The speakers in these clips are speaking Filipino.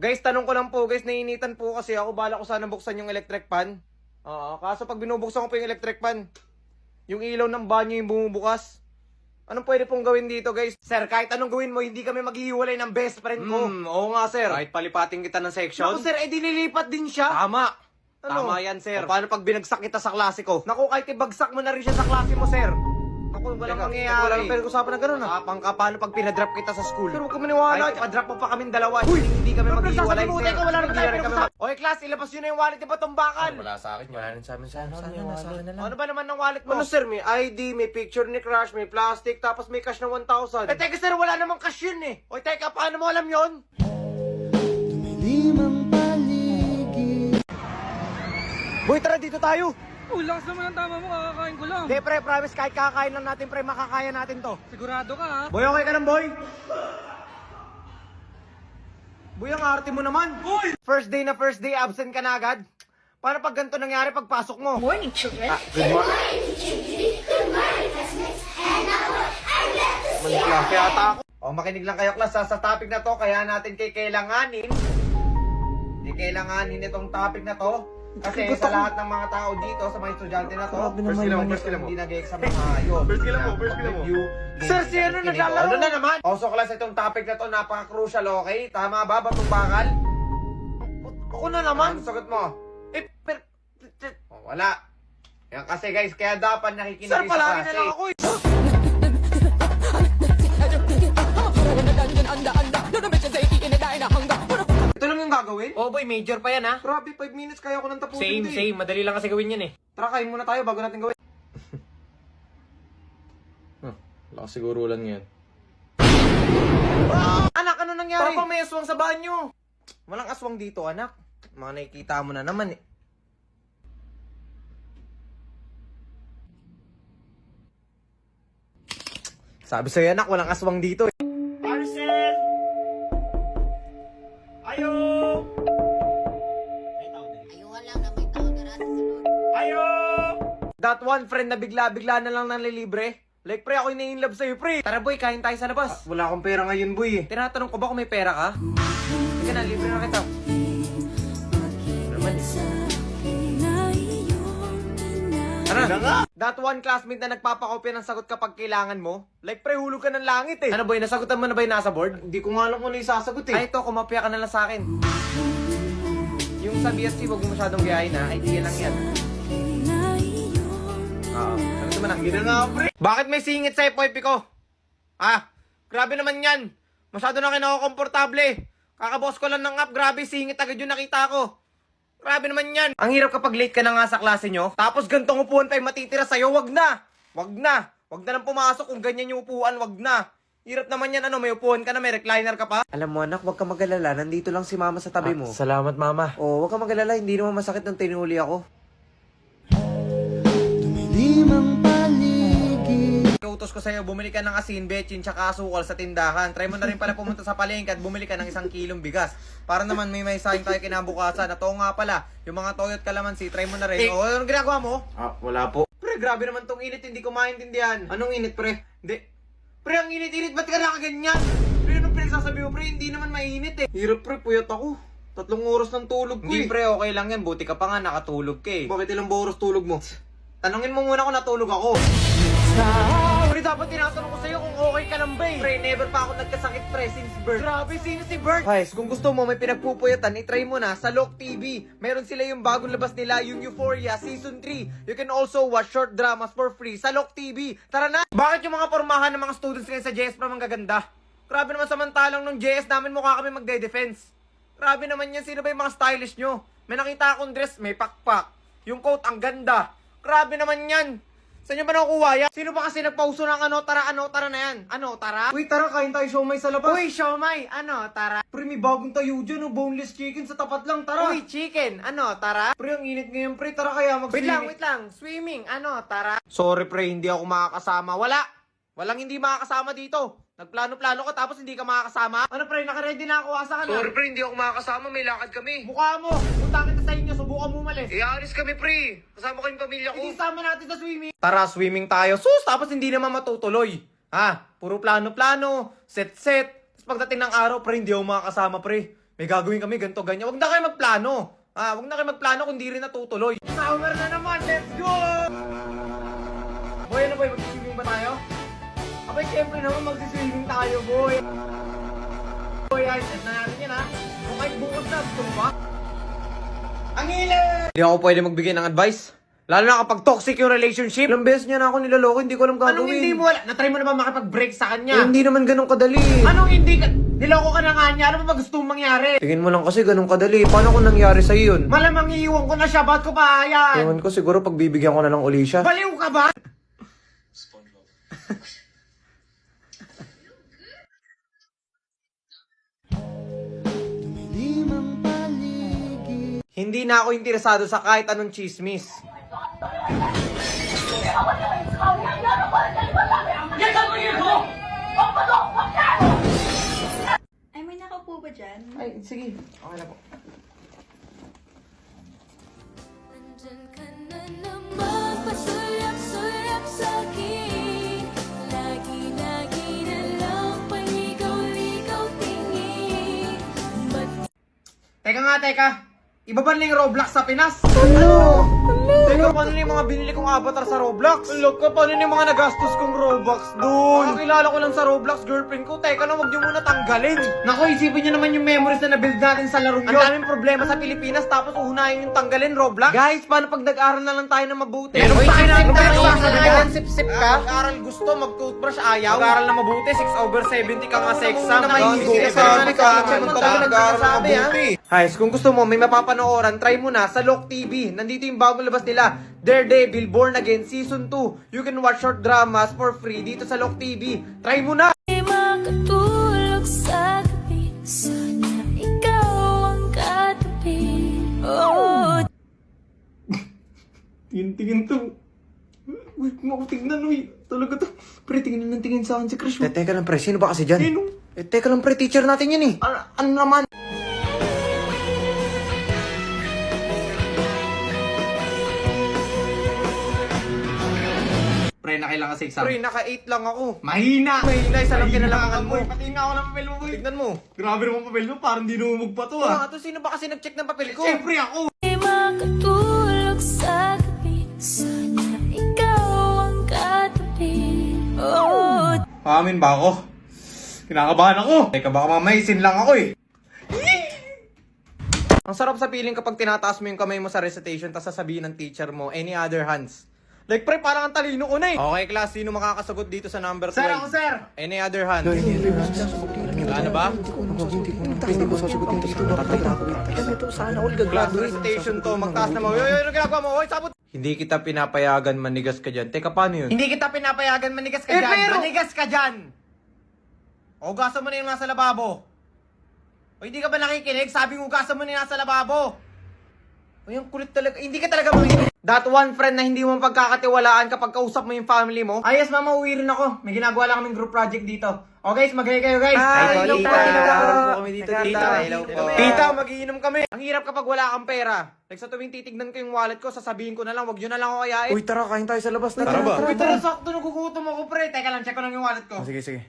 Guys, tanong ko lang po guys, naiinitan po kasi ako. Bala ko sana buksan yung electric fan. Kaso pag binubuksan ko po yung electric fan, yung ilaw ng banyo yung bumubukas. Anong pwede pong gawin dito guys? Sir, kahit anong gawin mo, hindi kami maghihiwalay ng best friend ko. Oo nga sir. Kahit palipating kita ng section? Naku sir, dinilipat din siya. Tama. Tama yan sir. Paano pag binagsak kita sa klase ko? Naku, kahit ibagsak mo na rin siya sa klase mo sir. Naku, walang mangyayari. Walang pinag-usapan na gano'n ha. Kapang ka, paano pag pinadrop kita sa school? Pero huwag ka maniwala. Kahit ipadrop mo pa kaming dalawa, hindi kami maghihiwalay sir. Wala naman tayo pinag-usapan. Oy class, ilabas yun na yung wallet ni Batong Bakal. Wala sa akin. Wala rin sa amin. Sana na lang. Ano ba naman ng wallet mo? Ano sir, may ID, may picture ni Crush, may plastic, tapos may cash na 1,000. Eh teka sir, wala namang cash yun eh. Oy teka, paano mo alam yun? Boy, tara dito tayo. Lakas naman ang tama mo, kakakain ko lang. Hindi pre, promise, kahit kakakain lang natin pre, makakaya natin to. Sigurado ka ha? Boy, okay ka lang boy? Boy, ang arte mo naman. Boy! First day, absent ka na agad. Paano pag ganito nangyari pagpasok mo? Morning, children. Good morning. Maniklase ata ako. Makinig lang kayo class sa topic na to, kaya natin kailanganin. Hindi kailanganin itong topic na to. Kasi sa lahat ng mga tao dito, sa mga estudyante na to, first kill mo. Hindi nag-exam ng ayos. First kill mo. Sir, si ano naglalaro? Ano na naman? So class, itong topic na to, napaka-crucial, okay? Tama ba, Batong Bakal? Ako na naman. Ano sagot mo? Wala. Yan kasi guys, kaya dapat nakikinig sa klase. Sir, palagi na lang ako eh. Ito lang yung gagawin? Oh boy, major pa yan ha. Grabe, 5 minutes kaya ko nang tapusin. Same. Madali lang kasi gawin yan eh. Tara, kain muna tayo bago natin gawin. Lakas siguro lang yan. Anak, ano nangyari? Papa, may aswang sa banyo. Walang aswang dito, anak. Mga nakikita mo na naman eh. Sabi sa'yo, anak, walang aswang dito eh. Parcel! Ayo! Ayuhan lang na may tao na nasa sunod. Ayo! That one friend na bigla-bigla na lang nanlilibre. Like, pre, ako in love sa'yo, pre. Tara, boy, kain tayo sa labas. Wala akong pera ngayon, boy. Tinatanong ko ba kung may pera ka? Sige na, libre na kita. Tara. That one classmate na nagpapakopya ng sagot kapag kailangan mo. Like, pre, hulog ka ng langit eh. Ano, boy, nasagutan mo na ba yung nasa board? Hindi ko nga alam kung ano yung sasagot eh. Ay, ito, kumapya ka na lang sa akin. Yung sa BSC, huwag mo masyadong gayahin ha. Idea lang yan. Oo. Ano naman ang gina nga, pre? Bakit may singit sa FYP ko? Grabe naman yan. Masyado na kinakakomportable. Kakaboss ko lang ng app, grabe singit agad yung nakita ko. Grabe naman yan. Ang hirap kapag late ka na nga sa klase nyo, tapos gantong upuan pa yung matitira sa'yo, wag na. Wag na. Wag na lang pumasok kung ganyan yung upuan, wag na. Hirap naman yan, may upuan ka na, may recliner ka pa. Alam mo anak, wag ka mag-alala, nandito lang si mama sa tabi mo. Salamat mama. Wag ka mag-alala, hindi naman masakit nung tinuli ako. Kautos ko sa'yo, bumili ka ng asin, betchin, tsaka asukal sa tindahan. Try mo na rin pala pumunta sa palengke at bumili ka ng 1 kilong bigas. Para naman may sayang tayo kinabukasan. At oo nga pala, yung mga toyot kalamansi, try mo na rin. Anong ginagawa mo? Wala po. Pre, grabe naman tong init, hindi ko maintindihan. Anong init, pre? Hindi. Pre, ang init-init, ba't ka nakaganyan? Pre, anong pinagsasabi mo, pre? Hindi naman mainit eh. Hirap, pre, puyat ako. 3 oras ng tulog ko eh. Hindi, pre, okay lang yan. Buti ka pa nga, nakatulog ka eh. Bakit ilang oras tulog mo? Tanungin mo muna kung natulog ako. Pre, dapat tinatanong ko sa'yo kung okay ka lang ba eh. Pre, never pa ako nagkasakit pre since birth. Grabe, sino si Bert? Guys, kung gusto mo may pinagpupuyatan, itry mo na sa Lock TV. Meron sila yung bagong labas nila, yung Euphoria Season 3. You can also watch short dramas for free sa Lock TV. Tara na! Bakit yung mga pormahan ng mga students ngayon sa JS Pram ang gaganda? Grabe naman samantalang nung JS namin mukha kami magde-defense. Grabe naman yan, sino ba yung mga stylish nyo? May nakita akong dress, may pakpak. Yung coat, ang ganda. Grabe naman yan. Saan nyo ba nakukuha yan? Sino ba kasi nagpauso ng tara na yan? Tara? Uy, tara, kain tayo siomay sa labas. Uy, siomay, tara? Pre, may bagong tayo dyan, boneless chicken sa tapat lang, tara. Uy, chicken, tara? Pre, ang init ngayon, pre, tara kaya mag-swimming. Wait lang, swimming, tara? Sorry, pre, hindi ako makakasama. Walang hindi makakasama dito. Nagplano-plano ka tapos hindi ka makakasama? Ano pre, naka-ready na ako, asa ka na? Sorry pre, hindi ako makakasama, may lakad kami. Mukha mo, punta kita sa inyo, subukan mo umalis. Alis kami pre, kasama ko yung pamilya ko. Hindi sama natin sa swimming. Tara, swimming tayo. Sus, tapos hindi naman matutuloy. Puro plano-plano, set-set. Tapos pagdating ng araw pre, hindi ako makakasama pre. may gagawin kami, ganito, ganyan. Huwag na kayo magplano. Huwag na kayo magplano kung di rin natutuloy. Summer na naman, let's go! Boy, ano boy, mag-swimming ba tayo? Abay, siyempre naman mag-swimming tayo, boy. Boy, ay, set na natin yan, ha? Kung kahit bukas na, gusto mo ba? Ang hilig! Hindi ako pwede magbigay ng advice. Lalo na kapag toxic yung relationship. Ilang beses niya na ako nilaloko, hindi ko alam gagawin. Anong hindi mo wala? Natry mo na ba makipag-break sa kanya? Hindi naman ganun kadali. Anong hindi ka? Niloko ka na nga niya. Ano ba gusto mong mangyari? Tingin mo lang kasi ganun kadali. Paano kung nangyari sa'yo yun? Malamang iiwan ko na siya. Ba't ko pa yan? Ewan ko, siguro pagbibigyan ko na lang uli siya. Baliw ka ba? Hindi na ako interesado sa kahit anong chismis. Ay, may nakaupo ba dyan? Ay, sige. Okay na po. Nandyan ka na naman, pasulak-sulak sa'kin. Lagi-lagi na lang paligaw-ligaw tingin. Teka nga, teka. Iba ba na yung Roblox sa Pinas? Ano? Teka, paano na yung mga binili kong avatar sa Roblox? Look, paano na yung mga nagastos kong Robux doon? Kakilala ko lang sa Roblox, girlfriend ko. Teka na, wag niyo muna tanggalin. Naku, isipin niyo naman yung memories na nabuild natin sa larong yun. Ang daming problema sa Pilipinas, tapos uhunahin yung tanggalin, Roblox. Guys, paano pag nag-aral na lang tayo na mabuti? Pero sa akin na sip-sip ka? Mag-aral gusto, mag-toothbrush ayaw. Mag-aral na mabuti, 6/70 ka nga sa exam. Guys, kung gusto mo, may mapapanooran, try mo na sa Lock TV. Nandito yung bagong labas nila, Daredevil, Born Again, Season 2. You can watch short dramas for free dito sa Lock TV. Try mo na! Di makatulog sa gabi, sana ikaw ang katabi. Oh, Tingin to. Uy, kung ako tignan, uy. Talaga to. Pre, tingin na ng tingin sa akin si Crush. Teka lang, pre. Sino ba kasi dyan? Teka lang, pre. Teacher natin yan eh. Ano naman? Pre, nakailangan sa exam. Pre, naka-8 lang ako. Mahina! Mahina, isa lang kinalamangan mo. Pati nga ako ng papel mo, boy. Tignan mo. Grabe naman papel mo, parang dinumog pa to, ah. Sino ba kasi nag-check ng papel ko? Siyempre ako! di makatulog sa gabi, sana ikaw ang katabi. Oh, Paamin ba ako? Kinakabahan ako. Teka, baka mamaisin lang ako eh. Ang sarap sa feeling kapag tinataas mo yung kamay mo sa recitation tapos sasabihin ng teacher mo, any other hands. Like, pre, parang ang talino ko na eh. Okay, class, sino makakasagot dito sa number 12? Sir, ako, sir! Any other hands? Ano ba? Hindi ko sasagutin dito. Sana all gagraduate. Recitation to, magtaas na mo. Yoy, ano ginagawa mo? Oy, sabot! Hindi kita pinapayagan manigas ka dyan. Teka, paano yun? Hindi kita pinapayagan manigas ka dyan. Manigas ka dyan! O, hugasan mo na yung nasa lababo. O, hindi ka ba nakikinig? Sabi mo, hugasan mo na yung nasa lababo. O, yung kulit talaga. Hindi ka talaga makikinig. That one friend na hindi mo pagkakatiwalaan kapag kausap mo yung family mo. Ay, yes, mama, uwi rin ako. May ginagawa lang kaming group project dito. O, guys, mag-hi kayo, guys. Hello po, tita. kami dito, Tita, hello po. Tita, magiinom kami. Ang hirap kapag wala kang pera. Like, sa tuwing titignan ko yung wallet ko, sasabihin ko na lang, wag yun na lang ako kayain. Uy, tara, kain tayo sa labas. Tara ba? Uy, tara, sakto, nagugutom ako, pre. Teka lang, check ko lang yung wallet ko. Sige, sige.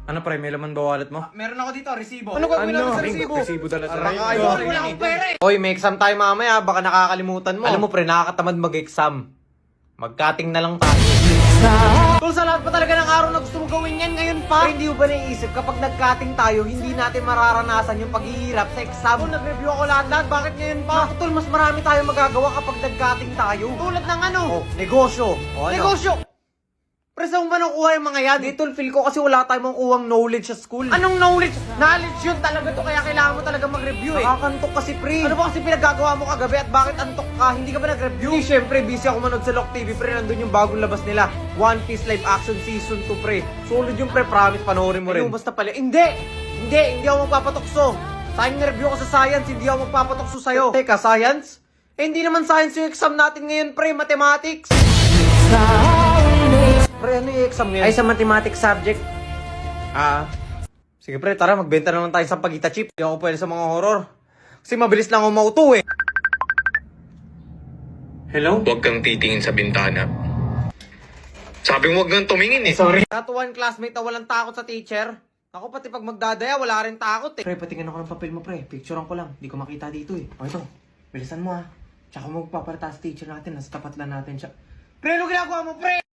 Ano pre, may laman ba wallet mo? Meron ako dito, resibo. Ano gagawin natin sa resibo? Resibo dala sa Ay, wala akong pera eh. Oy, may exam tayo mamaya, baka nakakalimutan mo. Alam mo pre, nakakatamad mag-exam. Mag-cutting na lang tayo. Tol, sa lahat pa talaga ng araw na gusto mo gawin yan ngayon pa. Pero hindi mo ba naiisip, kapag nag-cutting tayo, hindi natin mararanasan yung paghihirap sa exam. Tol, nag-review ako lahat-lahat, bakit ngayon pa? Naku, tol, mas marami tayo magagawa kapag nag-cutting tayo. Tulad ng ano? Negosyo. Negosyo! Pre, saan mo ba nakuha yung mga yan? Dito, feel ko kasi wala tayong makukuhang knowledge sa school. Anong knowledge? Knowledge yun talaga to, kaya kailangan mo talaga mag-review eh. Nakakantok kasi, pre. Ano ba kasi pinagagawa mo kagabi at bakit antok ka? Hindi ka ba nag-review? Hindi, syempre, busy ako manood sa Lock TV, pre. Nandun yung bagong labas nila. One Piece Live Action Season 2, pre. Solid yung pre, promise, panoorin mo rin. Yung basta pala, hindi ako magpapatukso. Sayang na-review ko sa science, hindi ako magpapatukso sa'yo. Teka, science? Hindi naman science yung exam natin ngayon, pre. Mathematics. Pre, ano yung exam ngayon? Ay, sa mathematics subject. Sige pre, tara, magbenta na lang tayo sa pagita chip. Hindi ako pwede sa mga horror. Kasi mabilis lang ako mauto eh. Hello? Huwag kang titingin sa bintana. Sabi mo wag nang tumingin eh. Sorry. Tatuan classmate na walang takot sa teacher. Ako pati pag magdadaya, wala rin takot eh. Pre, patingin ako ng papel mo pre. Picturean ko lang. Di ko makita dito eh. O ito, bilisan mo ah. Tsaka magpaparata sa teacher natin. Nasa tapat lang natin siya. Pre, ano ginagawa mo pre?